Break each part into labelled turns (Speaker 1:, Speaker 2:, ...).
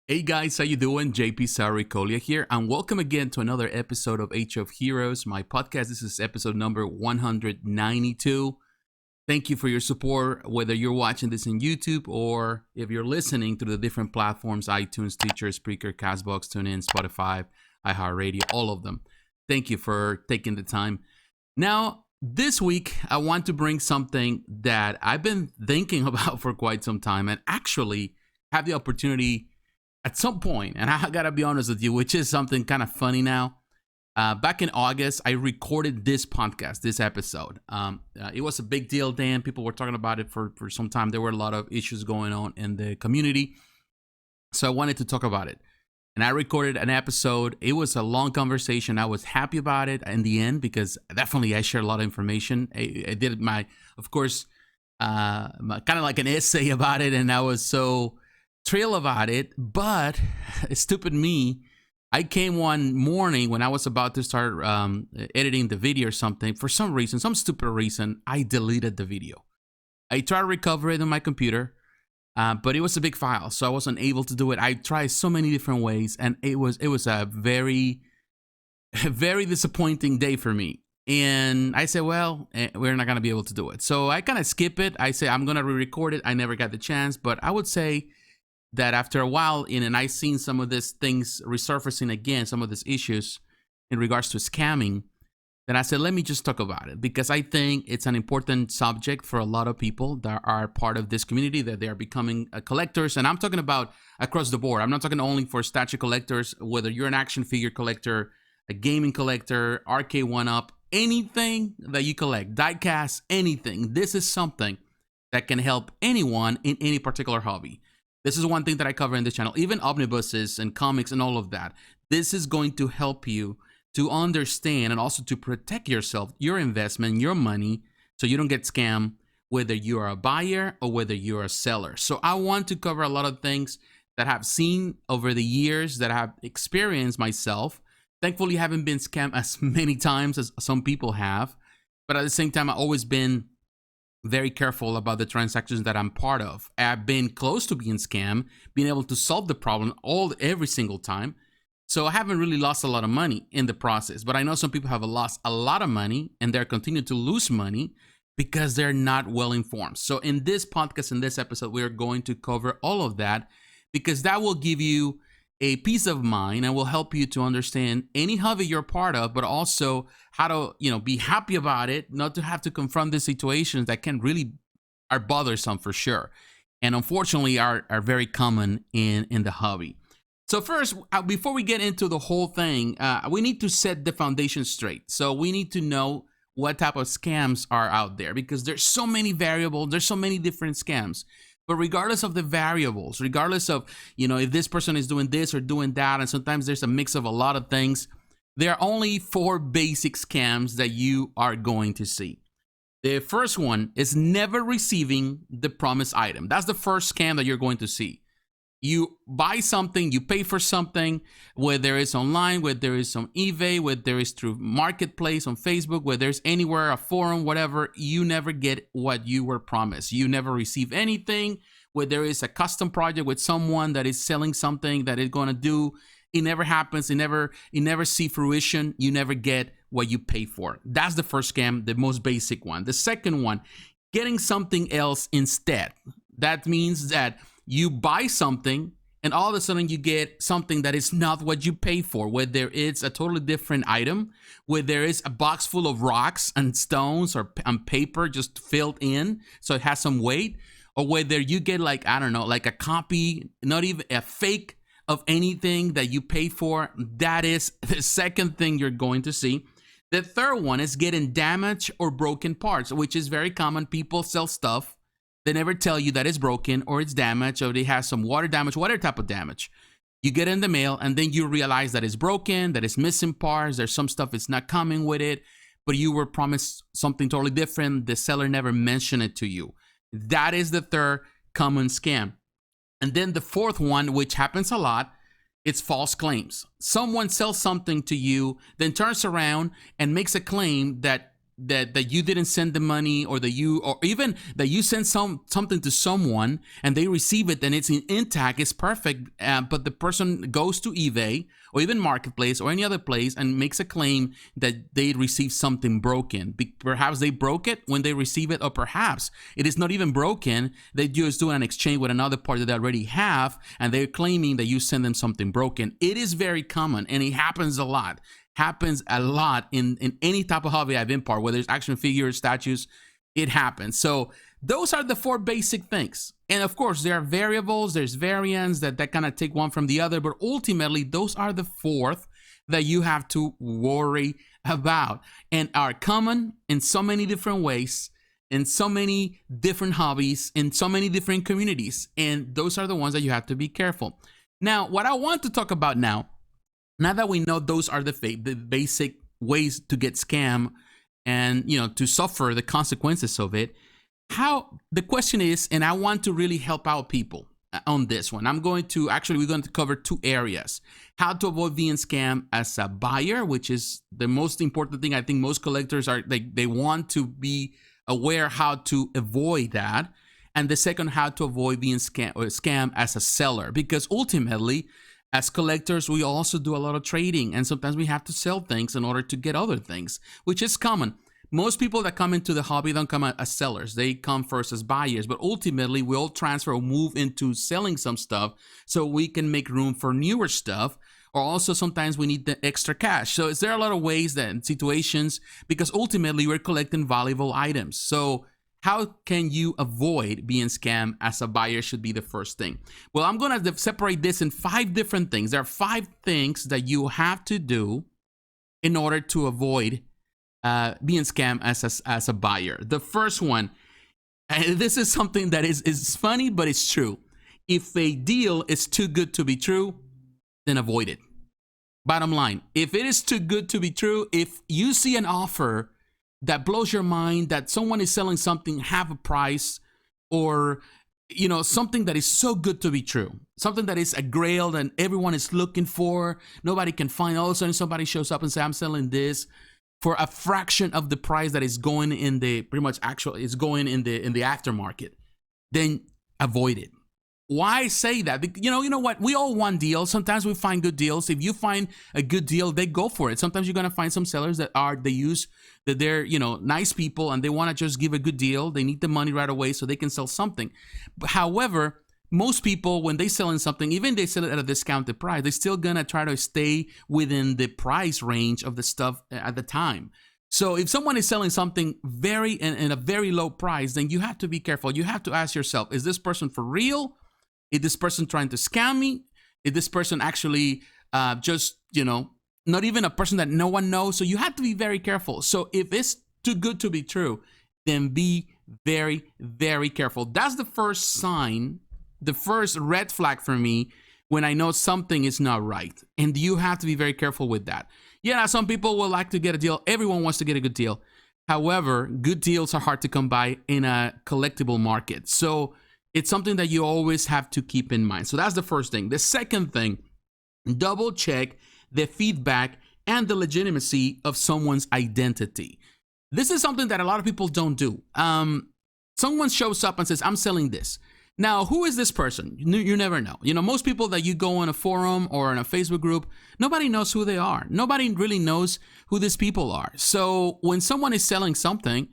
Speaker 1: Hey guys, how you doing? JP Sarricolea here, and welcome again to another episode of Age of Heroes, my podcast. This is episode number 192. Thank you for your support, whether you're watching this on YouTube or if you're listening through the different platforms, iTunes, Stitcher, Spreaker, CastBox, TuneIn, Spotify, iHeartRadio, all of them. Thank you for taking the time. Now, this week, I want to bring something that I've been thinking about for quite some time and actually have the opportunity at some point, and I gotta be honest with you, which is something kind of funny now. Back in August, I recorded this podcast, this episode. It was a big deal then. People were talking about it for some time. There were a lot of issues going on in the community. So I wanted to talk about it. And I recorded an episode. It was a long conversation. I was happy about it in the end because definitely I shared a lot of information. I did of course, kind of like an essay about it. And I was so thrilled about it, but stupid me, I came one morning when I was about to start editing the video or something. For some reason, some stupid reason, I deleted the video. I tried to recover it on my computer, but it was a big file, so I wasn't able to do it. I tried so many different ways, and it was a very, very disappointing day for me. And I said, well, we're not gonna be able to do it. So I kind of skip it. I say I'm gonna re-record it. I never got the chance, but I would say that after a while and I seen some of these things resurfacing again, some of these issues in regards to scamming, then I said, let me just talk about it because I think it's an important subject for a lot of people that are part of this community, that they are becoming collectors. And I'm talking about across the board. I'm not talking only for statue collectors, whether you're an action figure collector, a gaming collector, arcade one-up, anything that you collect, diecast, anything. This is something that can help anyone in any particular hobby. This is one thing that I cover in this channel, even omnibuses and comics and all of that. This is going to help you to understand and also to protect yourself, your investment, your money, so you don't get scammed, whether you are a buyer or whether you're a seller. So I want to cover a lot of things that I've seen over the years, that I've experienced myself. Thankfully, I haven't been scammed as many times as some people have, but at the same time, I've always been very careful about the transactions that I'm part of. I've been close to being scammed, being able to solve the problem every single time. So I haven't really lost a lot of money in the process, but I know some people have lost a lot of money and they're continuing to lose money because they're not well informed. So in this podcast, in this episode, we are going to cover all of that because that will give you a peace of mind and will help you to understand any hobby you're part of, but also how to, be happy about it, not to have to confront the situations that can really are bothersome for sure. And unfortunately are very common in the hobby. So first, before we get into the whole thing, we need to set the foundation straight. So we need to know what type of scams are out there because there's so many variables, there's so many different scams. But regardless of the variables, regardless of, if this person is doing this or doing that, and sometimes there's a mix of a lot of things, there are only 4 basic scams that you are going to see. The first one is never receiving the promised item. That's the first scam that you're going to see. You buy something, you pay for something, whether it's online, whether it's on eBay, whether it's through Marketplace, on Facebook, whether it's anywhere, a forum, whatever, you never get what you were promised. You never receive anything. Whether it's a custom project with someone that is selling something that is going to do, it never happens. It never see fruition. You never get what you pay for. That's the first scam, the most basic one. The second one, getting something else instead. That means that you buy something and all of a sudden you get something that is not what you pay for, whether it's a totally different item, whether it's a box full of rocks and stones or paper just filled in so it has some weight, or whether you get like a copy, not even a fake of anything that you pay for. That is the second thing you're going to see. The third one is getting damaged or broken parts, which is very common. People sell stuff. They never tell you that it's broken or it's damaged or they have some water damage, whatever type of damage. You get it in the mail and then you realize that it's broken, that it's missing parts, there's some stuff that's not coming with it, but you were promised something totally different. The seller never mentioned it to you. That is the third common scam. And then the fourth one, which happens a lot, it's false claims. Someone sells something to you, then turns around and makes a claim that that you didn't send the money, or even that you sent something to someone and they receive it and it's intact, it's perfect, but the person goes to eBay or even Marketplace or any other place and makes a claim that they received something broken. Perhaps they broke it when they receive it, or perhaps it is not even broken. They just do an exchange with another part that they already have, and they're claiming that you send them something broken. It is very common, and it happens a lot. In any type of hobby I've been part, whether it's action figures, statues, it happens. So those are the 4 basic things. And of course, there are variables, there's variants that kind of take one from the other, but ultimately those are the 4th that you have to worry about, and are common in so many different ways, in so many different hobbies, in so many different communities. And those are the ones that you have to be careful. Now, what I want to talk about now that we know those are the basic ways to get scammed and, to suffer the consequences of it, the question is, and I want to really help out people on this one. We're going to cover 2 areas: how to avoid being scammed as a buyer, which is the most important thing. I think most collectors they want to be aware how to avoid that. And the second, how to avoid being scammed as a seller, because ultimately, as collectors, we also do a lot of trading, and sometimes we have to sell things in order to get other things, which is common. Most people that come into the hobby don't come as sellers. They come first as buyers, but ultimately we all transfer or move into selling some stuff so we can make room for newer stuff, or also sometimes we need the extra cash. So there are a lot of ways that situations, because ultimately we're collecting valuable items. So how can you avoid being scammed as a buyer should be the first thing. Well, I'm going to separate this in 5 different things. There are 5 things that you have to do in order to avoid being scammed as a buyer. The first one, and this is something that is funny, but it's true. If a deal is too good to be true, then avoid it. Bottom line, if it is too good to be true, if you see an offer that blows your mind, that someone is selling something half a price, or something that is so good to be true, something that is a grail that everyone is looking for, nobody can find, all of a sudden somebody shows up and says, I'm selling this for a fraction of the price that is going in the aftermarket, then avoid it. Why say that? You know what? We all want deals. Sometimes we find good deals. If you find a good deal, they go for it. Sometimes you're going to find some sellers that they're nice people, and they want to just give a good deal. They need the money right away so they can sell something. But however, most people, when they sell in something, even if they sell it at a discounted price, they're still going to try to stay within the price range of the stuff at the time. So if someone is selling something in a very low price, then you have to be careful. You have to ask yourself, is this person for real? Is this person trying to scam me? Is this person actually not even a person that no one knows? So you have to be very careful. So if it's too good to be true, then be very, very careful. That's the first sign, the first red flag for me when I know something is not right. And you have to be very careful with that. Yeah, some people will like to get a deal. Everyone wants to get a good deal. However, good deals are hard to come by in a collectible market. So it's something that you always have to keep in mind. So that's the first thing. The second thing, double check the feedback and the legitimacy of someone's identity. This is something that a lot of people don't do. Someone shows up and says, I'm selling this. Now, who is this person? You never know. Most people that you go on a forum or in a Facebook group, nobody knows who they are. Nobody really knows who these people are. So when someone is selling something,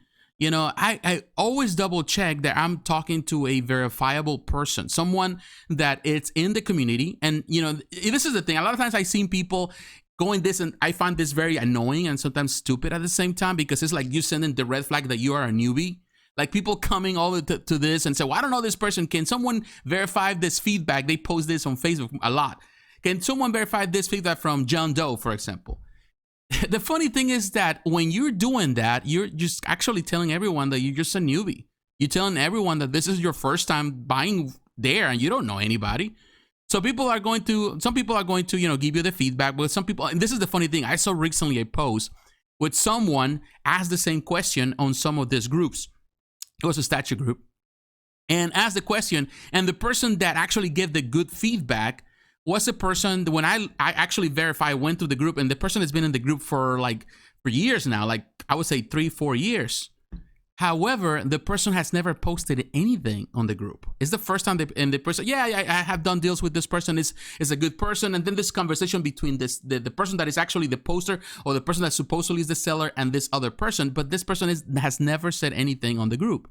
Speaker 1: I always double check that I'm talking to a verifiable person, someone that it's in the community. And, this is the thing. A lot of times I've seen people going this, and I find this very annoying and sometimes stupid at the same time, because it's like you sending the red flag that you are a newbie. Like people coming all to this and say, well, I don't know this person. Can someone verify this feedback? They post this on Facebook a lot. Can someone verify this feedback from John Doe, for example? The funny thing is that when you're doing that, you're just actually telling everyone that you're just a newbie. You're telling everyone that this is your first time buying there and you don't know anybody. So some people are going to, give you the feedback, but some people, and this is the funny thing, I saw recently a post with someone asked the same question on some of these groups. It was a statue group, and asked the question, and the person that actually gave the good feedback was a person, when I actually verified, went to the group, and the person has been in the group for like for years now, like I would say 3-4 years. However, the person has never posted anything on the group. It's the first time and the person, I have done deals with this person, is a good person. And then this conversation between the person that is actually the poster, or the person that supposedly is the seller, and this other person. But this person has never said anything on the group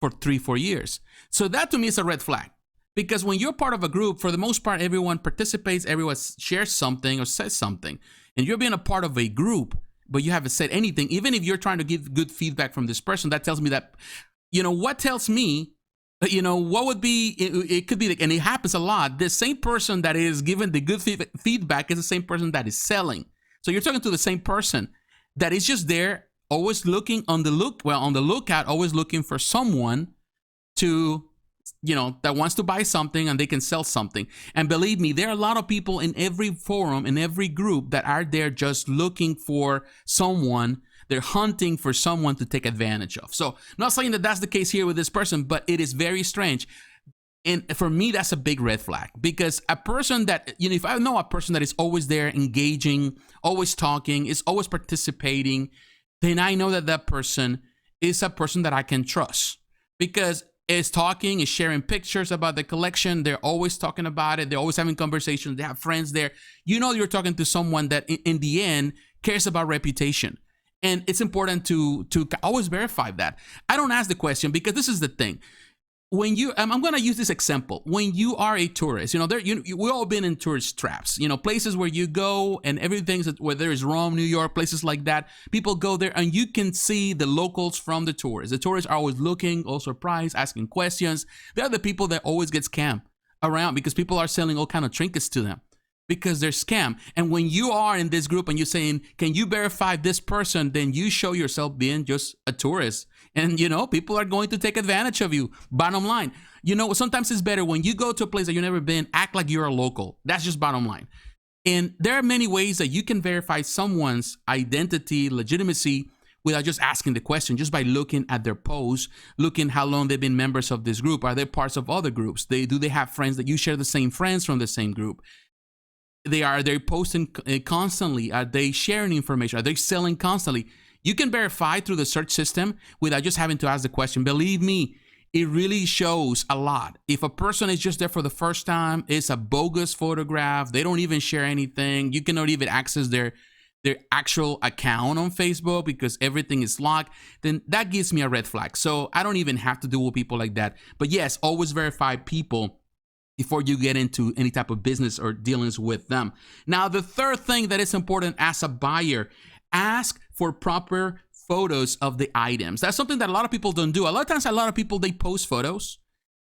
Speaker 1: for 3-4 years. So that to me is a red flag. Because when you're part of a group, for the most part, everyone participates, everyone shares something or says something. And you're being a part of a group, but you haven't said anything. Even if you're trying to give good feedback from this person, that tells me that, what tells me, what would be, it could be, and it happens a lot, the same person that is giving the good feedback is the same person that is selling. So you're talking to the same person that is just there, always looking on the lookout, always looking for someone to, that wants to buy something and they can sell something. And believe me, there are a lot of people in every forum, in every group, that are there just looking for someone. They're hunting for someone to take advantage of. So not saying that that's the case here with this person, but it is very strange. And for me, that's a big red flag, because a person that, if I know a person that is always there engaging, always talking, is always participating, then I know that that person is a person that I can trust, because is talking, is sharing pictures about the collection. They're always talking about it. They're always having conversations. They have friends there. You're talking to someone that in the end cares about reputation. And it's important to always verify that. I don't ask the question, because this is the thing. When I'm going to use this example. When you are a tourist, we've all been in tourist traps, places where you go and everything's, whether it's Rome, New York, places like that, people go there and you can see the locals from the tourists. The tourists are always looking, all surprised, asking questions. They're the people that always get scammed around, because people are selling all kind of trinkets to them, because they're scam. And when you are in this group and you're saying, can you verify this person? Then you show yourself being just a tourist. And, people are going to take advantage of you. Bottom line, sometimes it's better when you go to a place that you've never been, act like you're a local. That's just bottom line. And there are many ways that you can verify someone's identity, legitimacy, without just asking the question, just by looking at their posts, looking how long they've been members of this group. Are they parts of other groups? Do they have friends that you share the same friends from the same group? Are they posting constantly? Are they sharing information? Are they selling constantly? You can verify through the search system without just having to ask the question. Believe me, it really shows a lot. If a person is just there for the first time, it's a bogus photograph, they don't even share anything, you cannot even access their actual account on Facebook because everything is locked, then that gives me a red flag. So I don't even have to deal with people like that. But yes, always verify people before you get into any type of business or dealings with them. Now, the third thing that is important as a buyer, ask for proper photos of the items. That's something that a lot of people don't do. A lot of times, a lot of people, they post photos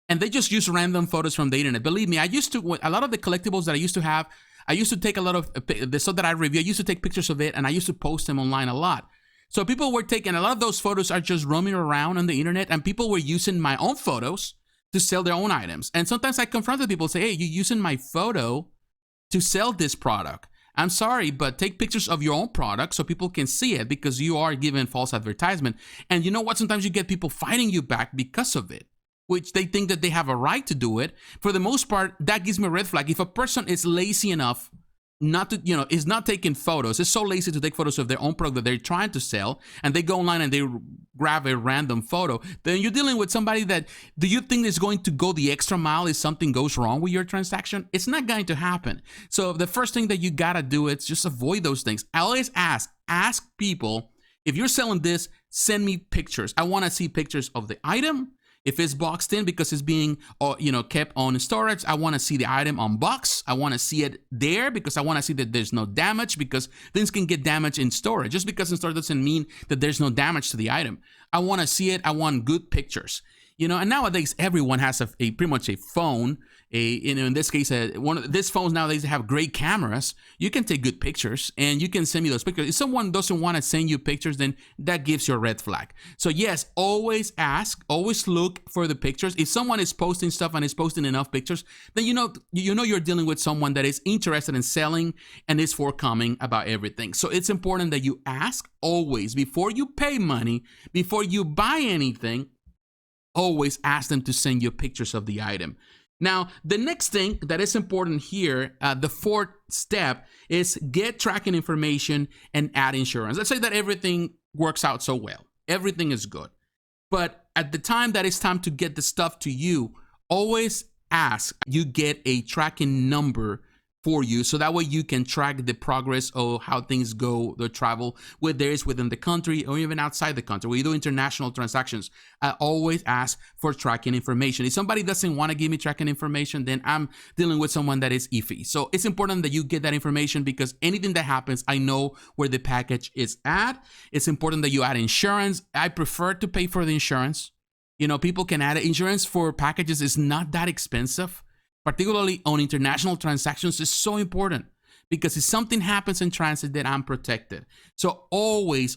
Speaker 1: and they just use random photos from the internet. Believe me, a lot of the collectibles that I used to have, I used to take a lot of the stuff that I review. I used to take pictures of it and I used to post them online a lot. So people were taking, a lot of those photos are just roaming around on the internet, and people were using my own photos to sell their own items. And sometimes I confronted people, say, hey, you're using my photo to sell this product. I'm sorry, but take pictures of your own product so people can see it, because you are giving false advertisement. And you know what? Sometimes you get people fighting you back because of it, which they think that they have a right to do it. For the most part, that gives me a red flag. If a person is lazy enough not to, is not taking photos, is so lazy to take photos of their own product that they're trying to sell, and they go online and they grab a random photo, then you're dealing with somebody that, do you think is going to go the extra mile if something goes wrong with your transaction? It's not going to happen. So the first thing that you gotta do is just avoid those things. I always ask people, if you're selling this, send me pictures. I want to see pictures of the item. If it's boxed in because it's being, kept on storage, I want to see the item unboxed. I want to see it there because I want to see that there's no damage, because things can get damaged in storage. Just because in storage doesn't mean that there's no damage to the item. I want to see it. I want good pictures. And nowadays everyone has a pretty much a phone. In this case, these phones nowadays have great cameras. You can take good pictures and you can send me those pictures. If someone doesn't want to send you pictures, then that gives you a red flag. So yes, always ask, always look for the pictures. If someone is posting stuff and is posting enough pictures, then you're dealing with someone that is interested in selling and is forthcoming about everything. So it's important that you ask always before you pay money, before you buy anything. Always ask them to send you pictures of the item. Now, the next thing that is important here, the fourth step, is get tracking information and add insurance. Let's say that everything works out so well. Everything is good. But at the time that it's time to get the stuff to you, always ask you get a tracking number for you, so that way you can track the progress of how things go, the travel, whether it's within the country or even outside the country. When you do international transactions, I always ask for tracking information. If somebody doesn't want to give me tracking information, then I'm dealing with someone that is iffy. So it's important that you get that information, because anything that happens, I know where the package is at. It's important that you add insurance. I prefer to pay for the insurance. You know, people can add insurance for packages. It's not that expensive. Particularly on international transactions, is so important, because if something happens in transit, then I'm protected. So always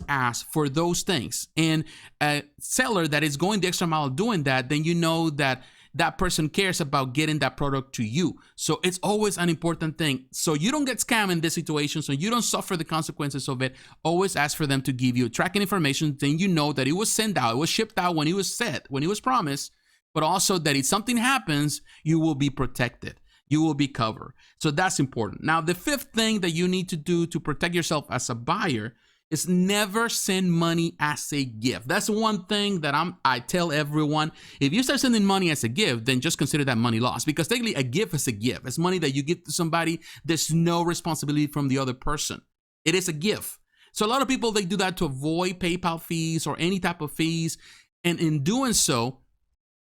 Speaker 1: ask for those things. And a seller that is going the extra mile doing that, then you know that that person cares about getting that product to you. So it's always an important thing. So you don't get scammed in this situation, so you don't suffer the consequences of it. Always ask for them to give you tracking information. Then you know that it was sent out, it was shipped out when it was said, when it was promised. But also that if something happens, you will be protected. You will be covered. So that's important. Now, the fifth thing that you need to do to protect yourself as a buyer is never send money as a gift. That's one thing that I tell everyone. If you start sending money as a gift, then just consider that money lost, because technically a gift is a gift. It's money that you give to somebody. There's no responsibility from the other person. It is a gift. So a lot of people, they do that to avoid PayPal fees or any type of fees. And in doing so,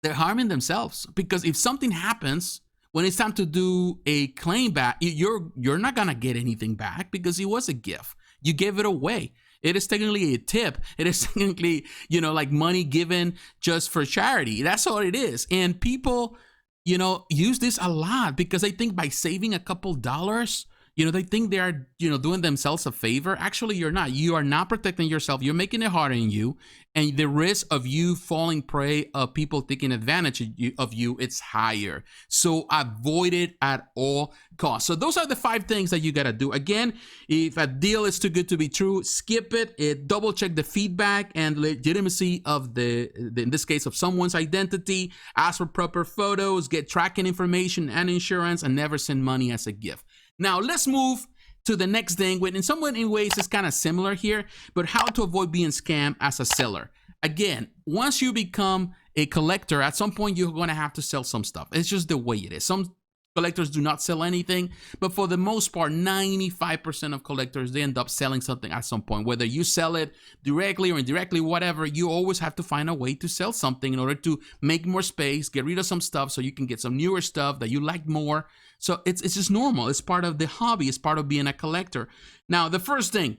Speaker 1: they're harming themselves, because if something happens when it's time to do a claim back, you're not gonna get anything back, because it was a gift. You gave it away. It is technically a tip. It is technically, like money given just for charity. That's all it is. And people, use this a lot, because they think by saving a couple dollars, they think they are, doing themselves a favor. Actually, you're not. You are not protecting yourself. You're making it harder on you. And the risk of you falling prey of people taking advantage of you, it's higher. So avoid it at all costs. So those are the 5 things that you got to do. Again, if a deal is too good to be true, skip it. Double check the feedback and legitimacy of in this case, of someone's identity. Ask for proper photos, get tracking information and insurance, and never send money as a gift. Now, let's move to the next thing, which in some ways is kind of similar here, but how to avoid being scammed as a seller. Again, once you become a collector, at some point you're going to have to sell some stuff. It's just the way it is. Some collectors do not sell anything, but for the most part, 95% of collectors, they end up selling something at some point. Whether you sell it directly or indirectly, whatever, you always have to find a way to sell something in order to make more space, get rid of some stuff so you can get some newer stuff that you like more. So it's just normal. It's part of the hobby. It's part of being a collector. Now, the first thing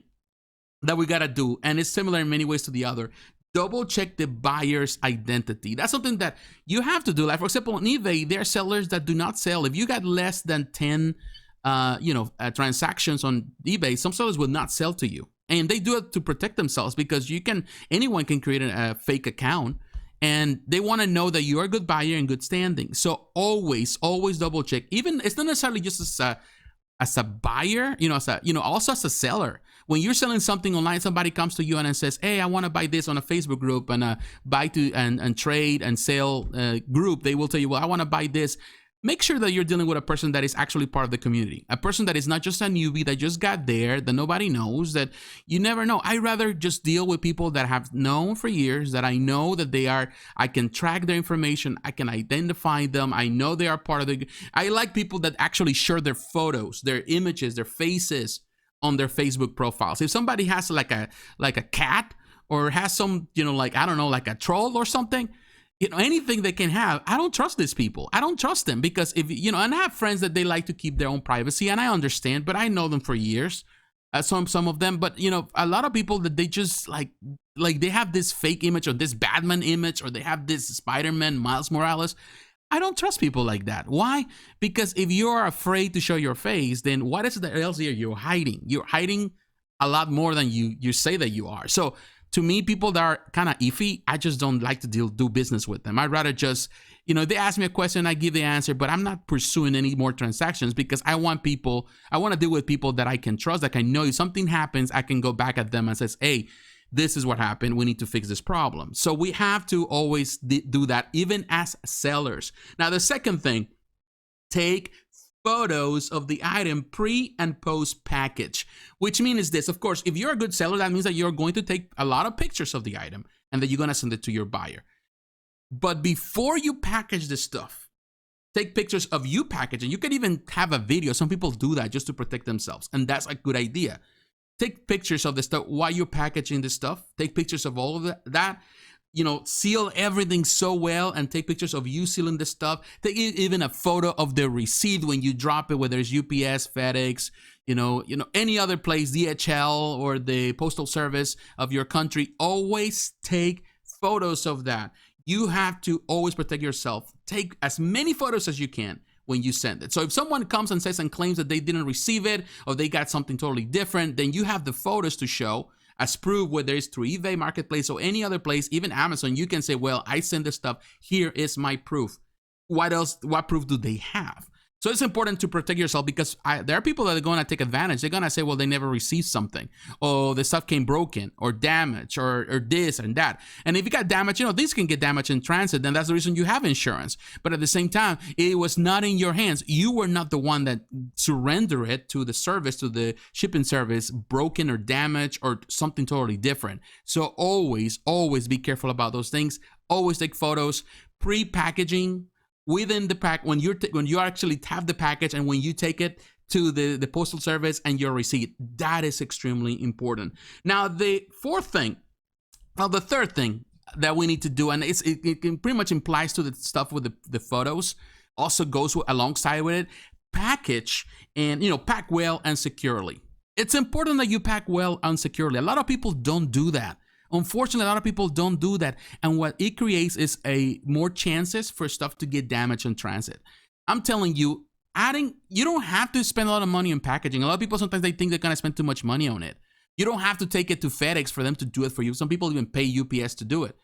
Speaker 1: that we got to do, and it's similar in many ways to the other, double check the buyer's identity. That's something that you have to do. Like, for example, on eBay, there are sellers that do not sell. If you got less than 10 transactions on eBay, some sellers will not sell to you. And they do it to protect themselves, because anyone can create a fake account. And they want to know that you are a good buyer in good standing. So always double check. Even it's not necessarily just as a buyer, also as a seller. When you're selling something online, somebody comes to you and says, "Hey, I want to buy this on a Facebook group," and buy to and trade and sell group. They will tell you, "Well, I want to buy this." Make sure that you're dealing with a person that is actually part of the community, a person that is not just a newbie that just got there, that nobody knows, that you never know. I rather just deal with people that have known for years, that I know that I can track their information, I can identify them, I know they are part of I like people that actually share their photos, their images, their faces on their Facebook profiles. If somebody has like a cat, or has some, like a troll or something, anything they can have, I don't trust these people. I don't trust them, because if, and I have friends that they like to keep their own privacy, and I understand, but I know them for years, some of them, but a lot of people that they just like they have this fake image, or this Batman image, or they have this Spider-Man, Miles Morales. I don't trust people like that. Why? Because if you're afraid to show your face, then what is it else you're hiding? You're hiding a lot more than you say that you are. So to me, people that are kind of iffy, I just don't like to do business with them. I'd rather just, they ask me a question, I give the answer, but I'm not pursuing any more transactions, because I want to deal with people that I can trust, that I know if something happens, I can go back at them and says, "Hey, this is what happened. We need to fix this problem. So we have to always do that, even as sellers. Now, the second thing, take photos of the item pre and post package, which means this. Of course, if you're a good seller, that means that you're going to take a lot of pictures of the item and that you're going to send it to your buyer. But before you package this stuff, take pictures of you packaging. You can even have a video. Some people do that just to protect themselves, and that's a good idea. Take pictures of the stuff while you're packaging this stuff. Take pictures of all of that. Seal everything so well and take pictures of you sealing the stuff. Take even a photo of the receipt when you drop it, whether it's UPS, FedEx, any other place, DHL or the postal service of your country. Always take photos of that. You have to always protect yourself. Take as many photos as you can when you send it. So if someone comes and says and claims that they didn't receive it or they got something totally different, then you have the photos to show as proof, whether it's through eBay Marketplace or any other place, even Amazon. You can say, well, I sent this stuff. Here is my proof. What else? What proof do they have? So it's important to protect yourself because there are people that are going to take advantage. They're going to say, well, they never received something. Oh, the stuff came broken or damaged or this and that. And if you got damaged, these can get damaged in transit. Then that's the reason you have insurance. But at the same time, it was not in your hands. You were not the one that surrendered it to the service, to the shipping service, broken or damaged or something totally different. So always, always be careful about those things. Always take photos, pre-packaging, within the pack, when you actually have the package and when you take it to the postal service and your receipt. That is extremely important. Now, the third thing that we need to do, and it pretty much implies to the stuff with the photos, also goes alongside with it, package and, pack well and securely. It's important that you pack well and securely. A lot of people don't do that. Unfortunately, a lot of people don't do that. And what it creates is more chances for stuff to get damaged in transit. I'm telling you, you don't have to spend a lot of money on packaging. A lot of people, sometimes they think they're going to spend too much money on it. You don't have to take it to FedEx for them to do it for you. Some people even pay UPS to do it.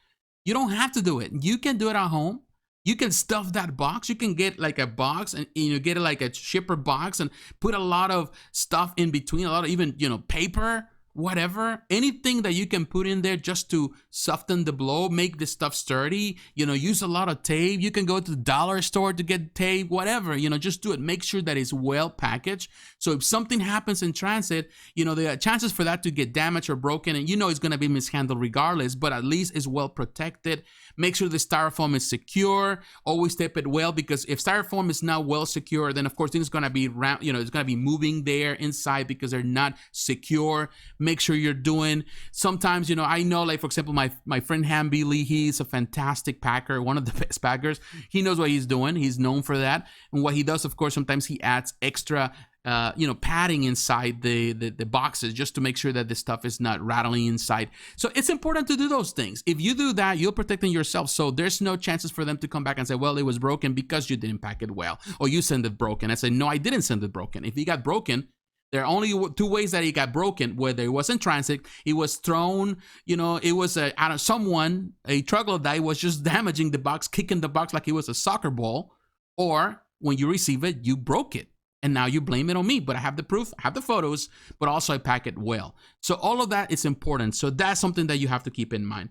Speaker 1: You don't have to do it. You can do it at home. You can stuff that box. You can get like a box and get it like a shipper box and put a lot of stuff in between, a lot of even, paper, whatever, anything that you can put in there just to soften the blow, make the stuff sturdy, use a lot of tape. You can go to the dollar store to get tape, whatever, just do it. Make sure that it's well packaged. So if something happens in transit, the chances for that to get damaged or broken, and it's going to be mishandled regardless, but at least it's well protected. Make sure the styrofoam is secure. Always tape it well, because if styrofoam is not well secure, then of course things going to be it's going to be moving there inside because they're not secure. Make sure you're doing, sometimes, I know, like, for example, my friend Hamby Lee, he's a fantastic packer, one of the best packers. He knows what he's doing. He's known for that. And what he does, of course, sometimes he adds extra padding inside the boxes just to make sure that the stuff is not rattling inside. So it's important to do those things. If you do that, you're protecting yourself. So there's no chances for them to come back and say, well, it was broken because you didn't pack it well, or you sent it broken. I say, no, I didn't send it broken. If it got broken, there are only two ways that it got broken. Whether it was in transit, it was thrown, it was a troglodyte was just damaging the box, kicking the box like it was a soccer ball, or when you receive it, you broke it. And now you blame it on me, but I have the proof, I have the photos, but also I pack it well. So all of that is important. So that's something that you have to keep in mind.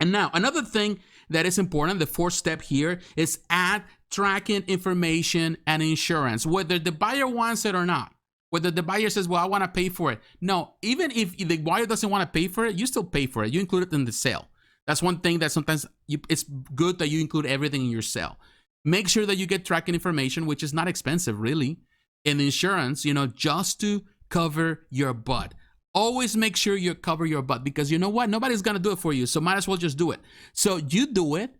Speaker 1: And now another thing that is important, the fourth step here, is add tracking information and insurance, whether the buyer wants it or not. Whether the buyer says, well, I want to pay for it. No, even if the buyer doesn't want to pay for it, you still pay for it. You include it in the sale. That's one thing that sometimes it's good that you include everything in your sale. Make sure that you get tracking information, which is not expensive, really, and insurance, just to cover your butt. Always make sure you cover your butt, because you know what? Nobody's going to do it for you, so might as well just do it. So you do it,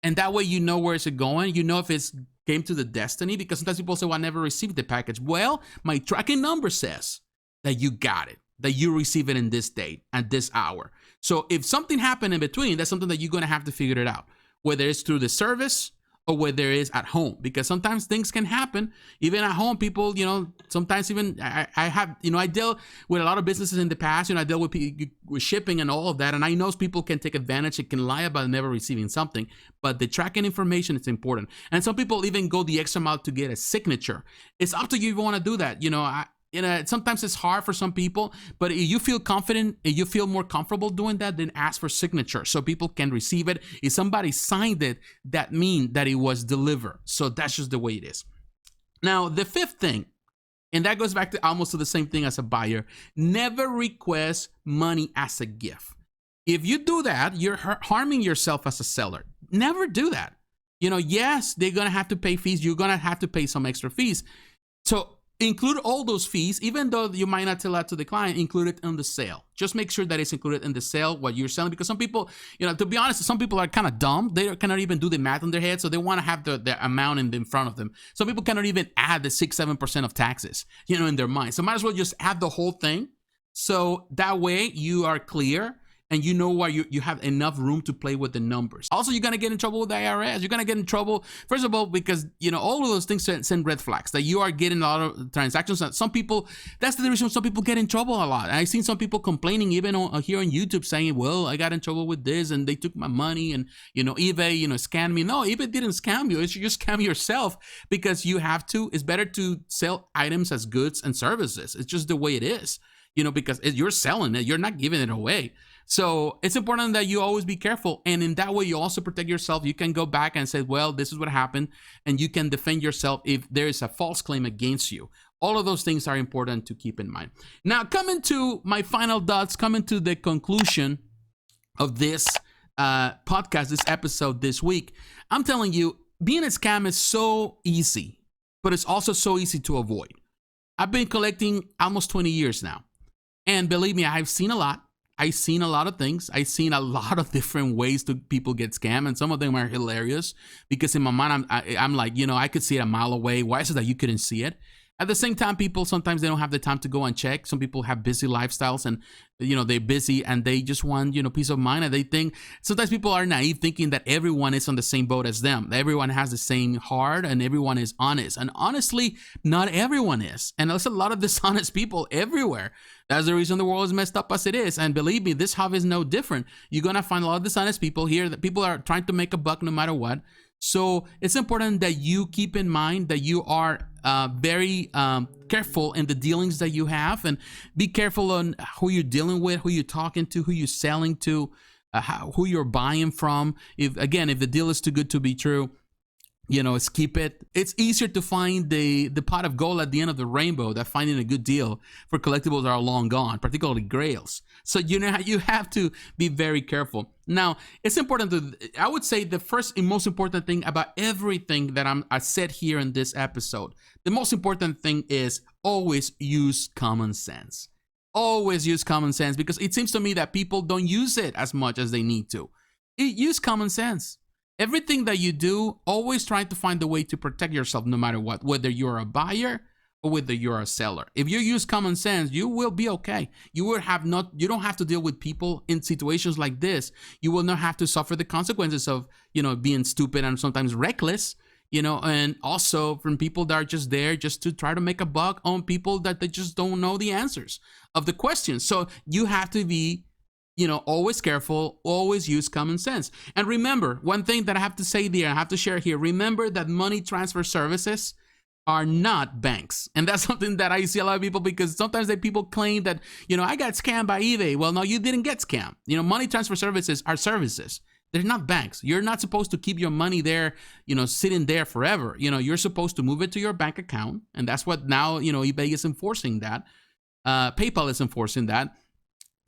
Speaker 1: and that way you know where is it going. You know if it's came to the destiny, because sometimes people say, well, I never received the package. Well, my tracking number says that you got it, that you receive it in this date at this hour. So if something happened in between, that's something that you're going to have to figure it out, whether it's through the service or whether it's at home, because sometimes things can happen even at home. People, sometimes even I have, I deal with a lot of businesses in the past. I deal with shipping and all of that, and I know people can take advantage. It can lie about never receiving something, but the tracking information is important. And some people even go the extra mile to get a signature. It's up to you if you want to do that. sometimes it's hard for some people, but if you feel confident, if you feel more comfortable doing that, then ask for signature so people can receive it. If somebody signed it, that means that it was delivered. So that's just the way it is. Now, the fifth thing, and that goes back to almost to the same thing as a buyer, never request money as a gift. If you do that, you're harming yourself as a seller. Never do that. Yes, they're going to have to pay fees. You're going to have to pay some extra fees. So include all those fees, even though you might not tell that to the client, include it in the sale. Just make sure that it's included in the sale, what you're selling, because some people, to be honest, some people are kind of dumb. They cannot even do the math in their head, so they want to have the amount in front of them. Some people cannot even add the 6-7% of taxes, in their mind. So might as well just add the whole thing. So that way you are clear and you know why you have enough room to play with the numbers. Also, you're going to get in trouble with the IRS. You're going to get in trouble, first of all, because, all of those things send red flags that you are getting a lot of transactions. Some people, that's the reason some people get in trouble a lot. I've seen some people complaining even here on YouTube saying, well, I got in trouble with this and they took my money and, eBay, scammed me. No, eBay didn't scam you. It's you just scam yourself because it's better to sell items as goods and services. It's just the way it is, because you're selling it. You're not giving it away. So it's important that you always be careful. And in that way, you also protect yourself. You can go back and say, well, this is what happened. And you can defend yourself if there is a false claim against you. All of those things are important to keep in mind. Now, coming to my final thoughts, coming to the conclusion of this podcast, this episode this week, I'm telling you, being a scam is so easy, but it's also so easy to avoid. I've been collecting almost 20 years now. And believe me, I've seen a lot. I've seen a lot of things. I've seen a lot of different ways to people get scammed, and some of them are hilarious because in my mind, I'm like, I could see it a mile away. Why is it that you couldn't see it? At the same time, people, sometimes they don't have the time to go and check. Some people have busy lifestyles and, they're busy and they just want, peace of mind. And they think, sometimes people are naive thinking that everyone is on the same boat as them. Everyone has the same heart and everyone is honest. And honestly, not everyone is. And there's a lot of dishonest people everywhere. That's the reason the world is messed up as it is. And believe me, this hobby is no different. You're going to find a lot of dishonest people here, that people are trying to make a buck no matter what. So it's important that you keep in mind that you are very careful in the dealings that you have, and be careful on who you're dealing with, who you're talking to, who you're selling to, who you're buying from. If the deal is too good to be true, keep it. It's easier to find the pot of gold at the end of the rainbow than finding a good deal for collectibles that are long gone, particularly grails. So you have to be very careful. Now, it's important I would say the first and most important thing about everything that I said here in this episode, the most important thing is always use common sense. Always use common sense, because it seems to me that people don't use it as much as they need to. Use common sense. Everything that you do, always try to find a way to protect yourself no matter what, whether you're a buyer or whether you're a seller. If you use common sense, you will be okay. You don't have to deal with people in situations like this. You will not have to suffer the consequences of, being stupid and sometimes reckless, and also from people that are just there just to try to make a buck on people that they just don't know the answers of the questions. So you have to be always careful, always use common sense. And remember, one thing that I have to say there, I have to share here, remember that money transfer services are not banks. And that's something that I see a lot of people, because sometimes people claim that, I got scammed by eBay. Well, no, you didn't get scammed. Money transfer services are services. They're not banks. You're not supposed to keep your money there, sitting there forever. You're supposed to move it to your bank account. And that's what now, eBay is enforcing that. PayPal is enforcing that.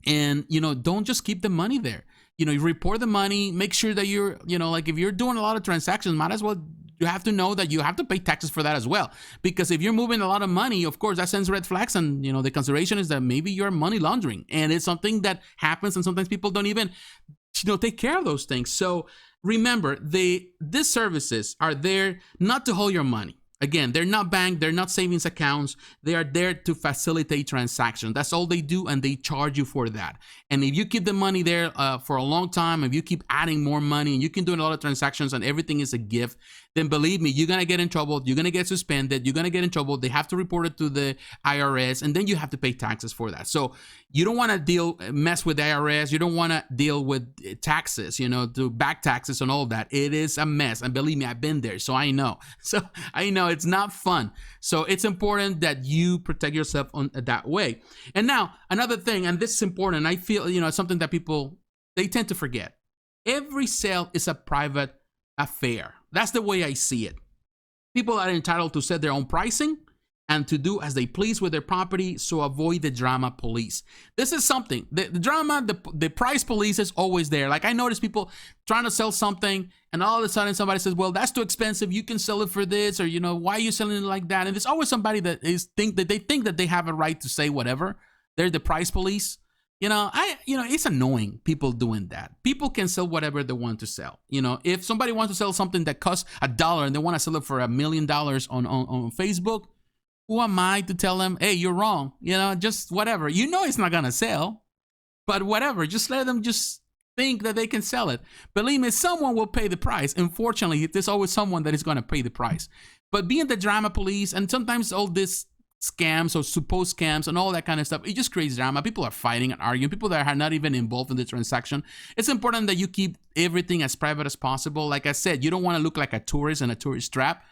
Speaker 1: And, don't just keep the money there. You report the money, make sure that you're, like if you're doing a lot of transactions, might as well, you have to know that you have to pay taxes for that as well. Because if you're moving a lot of money, of course, that sends red flags. And, the consideration is that maybe you're money laundering. And it's something that happens. And sometimes people don't even, take care of those things. So remember, these services are there not to hold your money. Again, they're not bank, they're not savings accounts. They are there to facilitate transactions. That's all they do, and they charge you for that. And if you keep the money there for a long time, if you keep adding more money and you can do a lot of transactions and everything is a gift, then believe me, you're going to get in trouble. You're going to get suspended. You're going to get in trouble. They have to report it to the IRS, and then you have to pay taxes for that. So you don't want to mess with the IRS. You don't want to deal with taxes, do back taxes and all that. It is a mess. And believe me, I've been there. So I know. It's not fun. So it's important that you protect yourself on that way. And now another thing, and this is important. I feel, it's something that people, they tend to forget. Every sale is a private affair. That's the way I see it. People are entitled to set their own pricing and to do as they please with their property, so avoid the drama police. This is something, the drama, the price police is always there. Like I notice people trying to sell something and all of a sudden somebody says, well, that's too expensive. You can sell it for this, or, why are you selling it like that? And there's always somebody that think that they have a right to say whatever. They're the price police. It's annoying, people doing that. People can sell whatever they want to sell. If somebody wants to sell something that costs $1 and they want to sell it for $1 million on Facebook, who am I to tell them, hey, you're wrong? Just whatever. It's not going to sell, but whatever. Just let them just think that they can sell it. Believe me, someone will pay the price. Unfortunately, there's always someone that is going to pay the price. But being the drama police, and sometimes all this scams or supposed scams and all that kind of stuff, it just creates drama. People are fighting and arguing. People that are not even involved in the transaction. It's important that you keep everything as private as possible. Like I said, you don't want to look like a tourist in a tourist trap.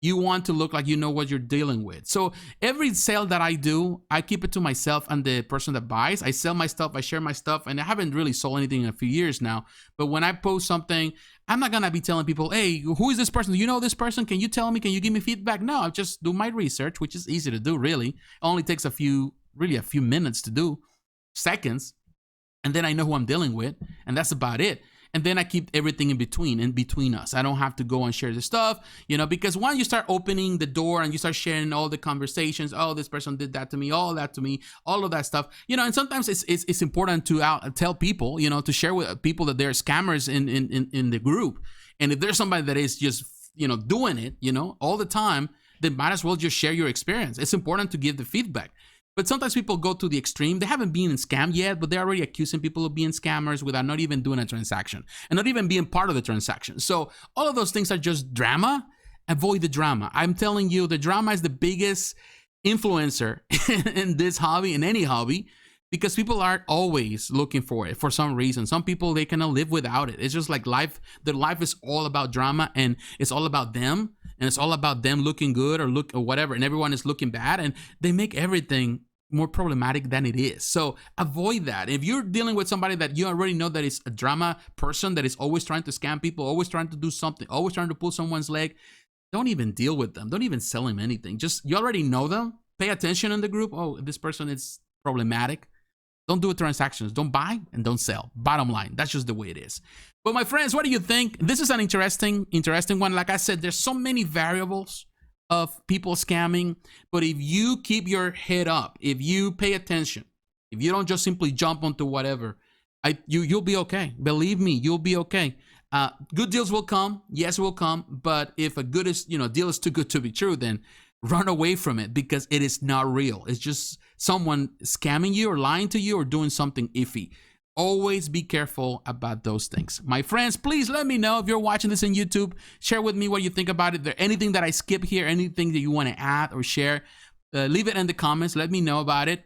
Speaker 1: You want to look like you know what you're dealing with. So every sale that I do, I keep it to myself and the person that buys. I sell my stuff, I share my stuff, and I haven't really sold anything in a few years now. But when I post something, I'm not gonna be telling people, hey, who is this person? Do you know this person? Can you tell me? Can you give me feedback? No, I just do my research, which is easy to do, really. It only takes a few minutes to do, seconds. And then I know who I'm dealing with, and that's about it. And then I keep everything in between us. I don't have to go and share the stuff, because once you start opening the door and you start sharing all the conversations, oh, this person did that to me, all that to me, all of that stuff, and sometimes it's important to tell people, to share with people that there are scammers in the group. And if there's somebody that is just, doing it, all the time, then might as well just share your experience. It's important to give the feedback. But sometimes people go to the extreme. They haven't been scammed yet, but they're already accusing people of being scammers without not even doing a transaction and not even being part of the transaction. So all of those things are just drama. Avoid the drama. I'm telling you, the drama is the biggest influencer in this hobby, in any hobby, because people are always looking for it for some reason. Some people, they cannot live without it. It's just like life. Their life is all about drama, and it's all about them, and it's all about them looking good or whatever, and everyone is looking bad, and they make everything more problematic than it is. So avoid that. If you're dealing with somebody that you already know that is a drama person, that is always trying to scam people, always trying to do something, always trying to pull someone's leg, don't even deal with them. Don't even sell them anything. Just, you already know them. Pay attention in the group. Oh, this person is problematic. Don't do transactions. Don't buy and don't sell. Bottom line, that's just the way it is. But my friends, what do you think? This is an interesting one. Like I said, there's so many variables of people scamming, but if you keep your head up, if you pay attention, if you don't just simply jump onto whatever, you'll be okay. Believe me, you'll be okay. Good deals will come. Yes, will come. But if a deal is too good to be true, then run away from it, because it is not real. It's just someone scamming you or lying to you or doing something iffy. Always be careful about those things. My friends, please let me know if you're watching this on YouTube. Share with me what you think about it. If there's anything that I skip here, anything that you want to add or share, leave it in the comments. Let me know about it.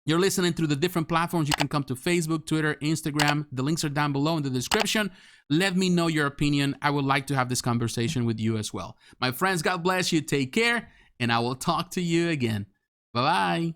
Speaker 1: You're listening through the different platforms. You can come to Facebook, Twitter, Instagram. The links are down below in the description. Let me know your opinion. I would like to have this conversation with you as well. My friends, God bless you. Take care, and I will talk to you again. Bye-bye.